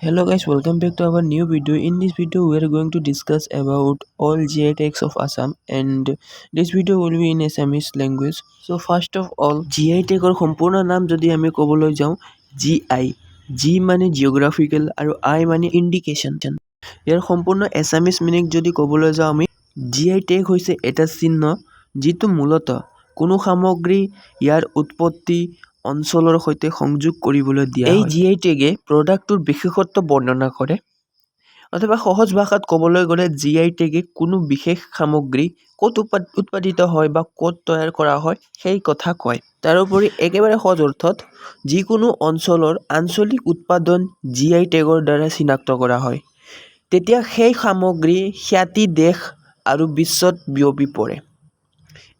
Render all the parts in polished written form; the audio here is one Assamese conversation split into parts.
Hello guys, welcome back to our new video. In this video we are going to discuss about all GI tags of Assam, and this video will be in Assamese language. So first of all, GI tag or সম্পূৰ্ণ নাম যদি আমি ক'বলৈ যাওঁ GI, G মানে geographical আৰু I মানে indication. ইয়াৰ সম্পূৰ্ণ Assamese meaning যদি ক'বলৈ যাওঁ আমি GI tag হৈছে এটা চিহ্ন যিটো মূলতঃ কোনো সামগ্ৰী ইয়াৰ উৎপত্তি অঞ্চলৰ সৈতে সংযোগ কৰিবলৈ দিয়া হয়। এই GI টেগে প্ৰডাক্টৰ বিশেষত্ব বৰ্ণনা কৰে অথবা সহজ ভাষাত ক'বলৈ গ'লে GI টেগে কোনো বিশেষ সামগ্ৰী ক'ত উৎপাদিত হয় বা ক'ত তৈয়াৰ কৰা হয় সেই কথা কয়। তাৰোপৰি একেবাৰে সহজ অৰ্থত যিকোনো অঞ্চলৰ আঞ্চলিক উৎপাদন GI টেগৰ দ্বাৰা চিনাক্ত কৰা হয় তেতিয়া সেই সামগ্ৰী খ্যাতি দেশ আৰু বিশ্বত বিয়পি পৰে।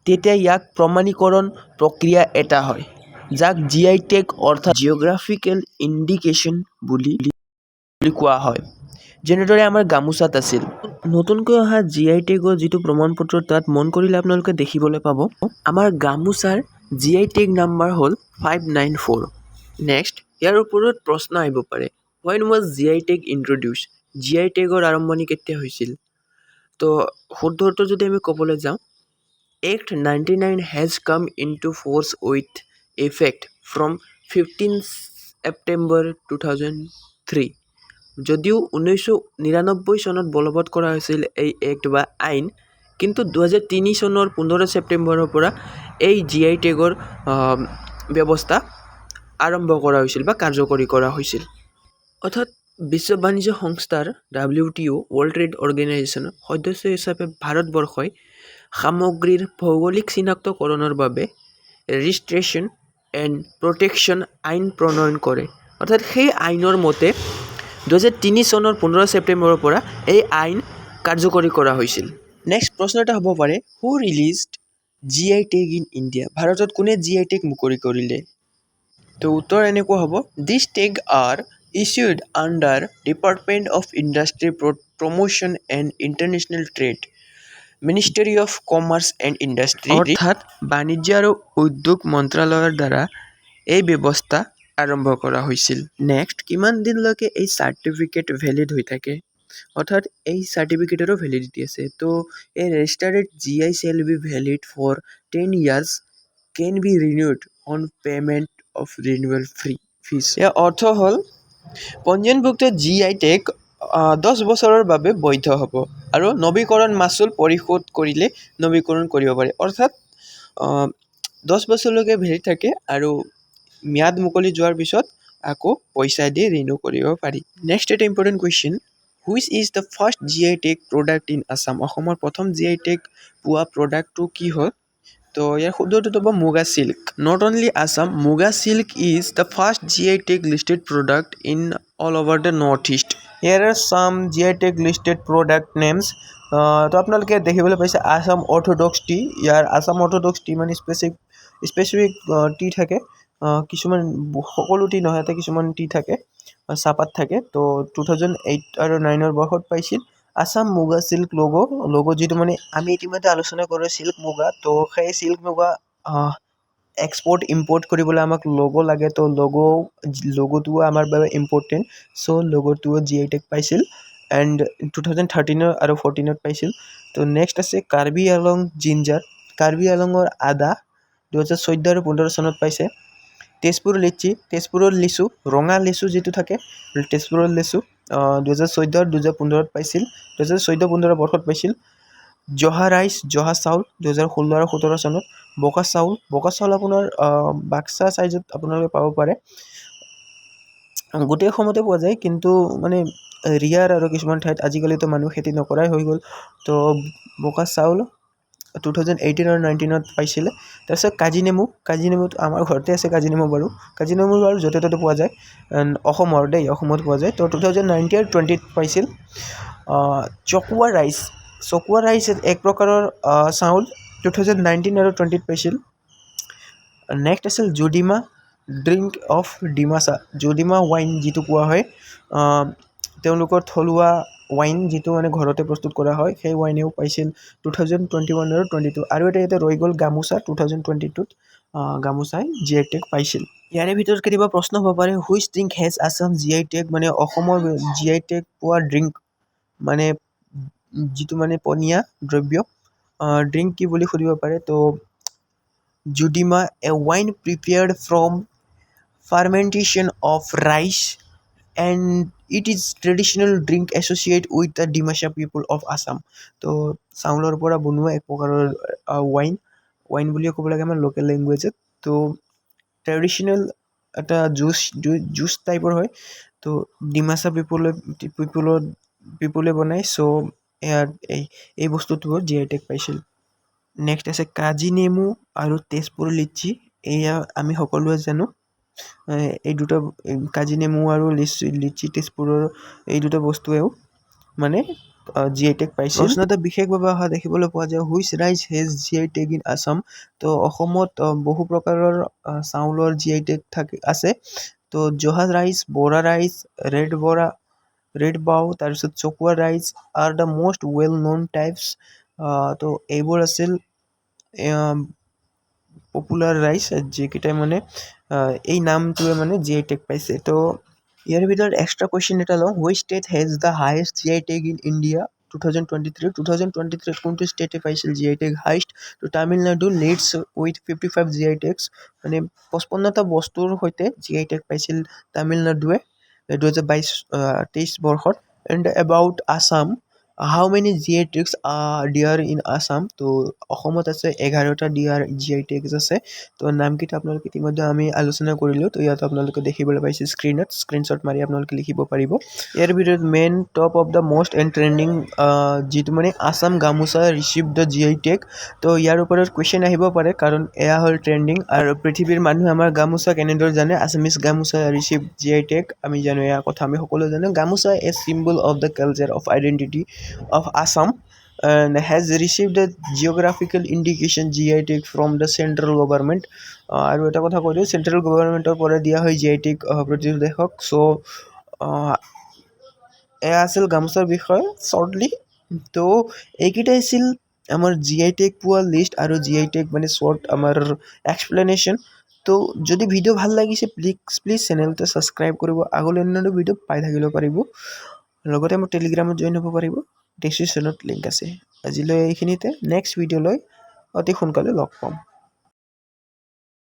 তেতিয়া ইয়াক প্ৰমাণীকৰণ প্ৰক্ৰিয়া এটা হয় যাক GI টেগ অৰ্থাৎ জিঅ'গ্ৰাফিকেল ইণ্ডিকেশ্যন বুলি কোৱা হয়। যেনেদৰে আমাৰ গামোচাত আছিল। নতুনকৈ অহা GI টেগৰ যিটো প্ৰমাণপত্ৰ তাত মন কৰিলে আপোনালোকে দেখিবলৈ পাব আমাৰ গামোচাৰ GI টেগ নাম্বাৰ হ'ল 594। নেক্সট ইয়াৰ ওপৰত প্ৰশ্ন আহিব পাৰে, when was GI tag introduced? GI টেগৰ আৰম্ভণি কেতিয়া হৈছিল? তো শুদ্ধটো যদি আমি ক'বলৈ যাওঁ Act 99 has come into force with effect from 15 September 2003। যদিও 1999 চনত বলবৎ কৰা হৈছিল এই এক্ট বা আইন, কিন্তু 2003 চনৰ 15 ছেপ্টেম্বৰৰ পৰা এই GI টেগৰ ব্যৱস্থা আৰম্ভ কৰা হৈছিল বা কাৰ্যকৰী কৰা হৈছিল। অৰ্থাৎ বিশ্ব বাণিজ্য সংস্থাৰ WTO ৱৰ্ল্ড ট্ৰেড অৰ্গেনাইজেশ্যনৰ সদস্য হিচাপে ভাৰতবৰ্ষই সামগ্ৰীৰ ভৌগোলিক চিনাক্তকৰণৰ বাবে ৰেজিষ্ট্ৰেশ্যন এণ্ড প্ৰটেকশ্যন আইন প্ৰণয়ন কৰে। অৰ্থাৎ সেই আইনৰ মতে 2003 চনৰ 15 ছেপ্টেম্বৰৰ পৰা এই আইন কাৰ্যকৰী কৰা হৈছিল। নেক্সট প্ৰশ্ন এটা হ'ব পাৰে, who released GI tag in India? ভাৰতত কোনে GI টেগ মুকলি কৰিলে? তো উত্তৰ এনেকুৱা হ'ব, this tag are issued under department of industry promotion and international trade, ministry of commerce and industry, অৰ্থাৎ বাণিজ্য আৰু উদ্যোগ মন্ত্ৰালয়ৰ দ্বাৰা এই ব্যৱস্থা আৰম্ভ কৰা হৈছিল। নেক্সট, কিমান দিনলৈকে এই চাৰ্টিফিকেট ভেলিড হৈ থাকে? অৰ্থাৎ এই চাৰ্টিফিকেটৰো ভেলিডিটি আছে। তো এই registered GI shall be valid for 10 years, can be renewed on payment of renewal fees। ইয়াৰ অৰ্থ হ'ল পঞ্জীয়নভুক্ত GI টেগ 10 বছৰৰ বাবে বৈধ হ'ব আৰু নৱীকৰণ মাচুল পৰিশোধ কৰিলে নৱীকৰণ কৰিব পাৰি। অৰ্থাৎ 10 বছৰলৈকে ভেলিড থাকে আৰু ম্যাদ মুকলি যোৱাৰ পিছত আকৌ পইচা দি ৰিনিউ কৰিব পাৰি। নেক্সট এটা important question, which is the first GI tag product in Assam? অসমৰ প্ৰথম GI টেগ পোৱা প্ৰডাক্টটো কি হ'ল? তো ইয়াৰ শুদ্ধটো হ'ব মুগা চিল্ক। নট অনলি আছাম, মুগা silk is the first GI tag listed product in all over the north east. Here are some GI tag listed product names। তো আপোনালোকে দেখিবলৈ পাইছে আছাম অৰ্থডক্স টি। ইয়াৰ আছাম অৰ্থডক্স টি মানে স্পেচিফিক টি থাকে, কিছুমান সকলো টি নহয়, কিছুমান টি থাকে চাহপাত থাকে। তো 2008 আৰু 9 বৰ্ষত পাইছিল আছাম মুগা চিল্ক লগো যিটো মানে আমি ইতিমধ্যে আলোচনা কৰোঁ চিল্ক মুগা। তো সেই চিল্ক মুগা এক্সপৰ্ট ইম্পৰ্ট কৰিবলৈ আমাক লগো লাগে। তো লগোটোও আমাৰ বাবে ইম্পৰ্টেণ্ট। চ' লগোটোও GI টেগ পাইছিল এণ্ড 2013 আৰু 14 পাইছিল। তো নেক্সট আছে কাৰ্বি আলং জিঞ্জাৰ, কাৰ্বি আলঙৰ আদা 2014 আৰু 15 চনত পাইছে। তেজপুৰ লিচি, তেজপুৰৰ লিচু ৰঙা লিচু যিটো থাকে তেজপুৰৰ লিচু 2014 আৰু 2015 পাইছিল, 2014-15 বৰ্ষত পাইছিল। জহা ৰাইচ, জহা চাউল 2016 আৰু 17 চনত। বকা চাউল আপোনাৰ বাক্সা চাইজত আপোনালোকে পাব পাৰে, গোটেই অসমতে পোৱা যায় কিন্তু মানে ৰিয়াৰ আৰু কিছুমান ঠাইত আজিকালিতো মানুহ খেতি নকৰাই হৈ গ'ল। তো বকা চাউল 2018 আৰু 19 পাইছিলে। তাৰপিছত কাজি নেমুটো আমাৰ ঘৰতে আছে কাজি নেমু বাৰু য'তে ত'তে পোৱা যায়, অসমত পোৱা যায়। তো 2019 আৰু 20 পাইছিল। চকুৱা ৰাইচ এক প্ৰকাৰৰ চাউল 2019 আৰু 20 পাইছিল। নেক্সট আছিল Judima, drink of Dimasa, Judima wine যিটো কোৱা হয়, তেওঁলোকৰ থলুৱা ৱাইন যিটো মানে ঘৰতে প্ৰস্তুত কৰা হয়, সেই ৱাইনেও পাইছিল 2021 আৰু 22। আৰু এটা ইয়াতে ৰৈ গ'ল গামোচা 2022 গামোচাই GI টেগ পাইছিল। ইয়াৰে ভিতৰত কেতিয়াবা প্ৰশ্ন হ'ব পাৰে which drink has Assam GI tag, মানে অসমৰ GI টেগ পোৱা ড্ৰিংক মানে যিটো মানে পনীয়া দ্ৰব্য ড্ৰিংক কি বুলি সুধিব পাৰে। তো Judima, a wine prepared from fermentation of rice, and it is traditional drink associated with the Dimasha people of Assam. তো চাউলৰ পৰা বনোৱা এক প্ৰকাৰৰ ৱাইন বুলিয়ে ক'ব লাগে আমাৰ লোকেল লেংগুৱেজত। তো ট্ৰেডিশ্যনেল এটা জুচ টাইপৰ হয়। তো ডিমাচা পিপুলে বনায়। চ' এই বস্তুটোও GI টেগ পাইছিল। নেক্সট আছে কাজি নেমু আৰু তেজপুৰ লিচি। এয়া আমি সকলোৱে জানো। এই দুটা কাজি নেমু আৰু লিচি তেজপুৰৰ এই দুটা বস্তুৱেও মানে GI টেগ পাইছিল। প্ৰশ্ন এটা বিশেষভাৱে অহা দেখিবলৈ পোৱা যায় which rice has GI tag in Assam. তো অসমত বহু প্ৰকাৰৰ চাউলৰ GI টেগ আছে। তো জহা rice, Bora rice, red bao, তাৰপিছত Chokuwa rice are the most well known types. তো এইবোৰ আছিল পপুলাৰ ৰাইচ যিকেইটাই মানে এই নামটোৱে মানে GI টেগ পাইছে। তো ইয়াৰ ভিতৰত এক্সট্ৰা কুৱেশ্যন এটা লওঁ which state has the highest GI tag in India 2023 কোনটো ষ্টেটে পাইছিল GI টেগ হায়েষ্ট। তো তামিলনাডু লিডছ উইথ 55 GI টেগছ, মানে 55টা বস্তুৰ সৈতে GI টেগ পাইছিল তামিলনাডুৱে 2023 বৰ্ষত। And about Assam, how many GI tags there in Assam. তো অসমত আছে 11টা GI টেগছ আছে। তো নামকেইটা আপোনালোকে ইতিমধ্যে আমি আলোচনা কৰিলোঁ। তো ইয়াত আপোনালোকে দেখিবলৈ পাইছে স্ক্ৰীনশ্বট মাৰি আপোনালোকে লিখিব পাৰিব। ইয়াৰ ভিতৰত main top of the most and trending যিটো মানে আছাম গামোচা ৰিচিভ দ্য GI টেগ। তো ইয়াৰ ওপৰত কুৱেশ্যন আহিব পাৰে কাৰণ এয়া হ'ল ট্ৰেণ্ডিং। আৰু পৃথিৱীৰ মানুহে আমাৰ গামোচা কেনেদৰে জানে। Assamese gamosa receive GI tag, আমি জানো এয়া কথা আমি সকলোৱে জানো। Gamosa a symbol of the culture of identity of Assam and has received a geographical indication GI tag from the central government. আৰু এটা কথা কৈ দিওঁ চেণ্ট্ৰেল গভৰ্ণমেণ্টৰ পৰা দিয়া হয় GI টেগ প্ৰতিটো দেশক। চ' এয়া আছিল গামোচাৰ বিষয়ে শ্বৰ্টলি। তো এইকেইটাই আছিল আমাৰ GI টেগ পোৱা লিষ্ট আৰু GI টেগ মানে শ্বৰ্ট আমাৰ এক্সপ্লেনেশ্যন। তো যদি ভিডিঅ' ভাল লাগিছে প্লিজ চেনেলটো ছাবস্ক্ৰাইব কৰিব, আগলৈ অন্যান্য ভিডিঅ' পাই থাকিব পাৰিব। লগতে মোৰ টেলিগ্ৰামত জইন হ'ব পাৰিব, ডেছক্ৰিপশ্যনত লিংক আছে। আজিলৈ এইখিনিতে, নেক্সট ভিডিঅ'লৈ অতি সোনকালে লগ পাম।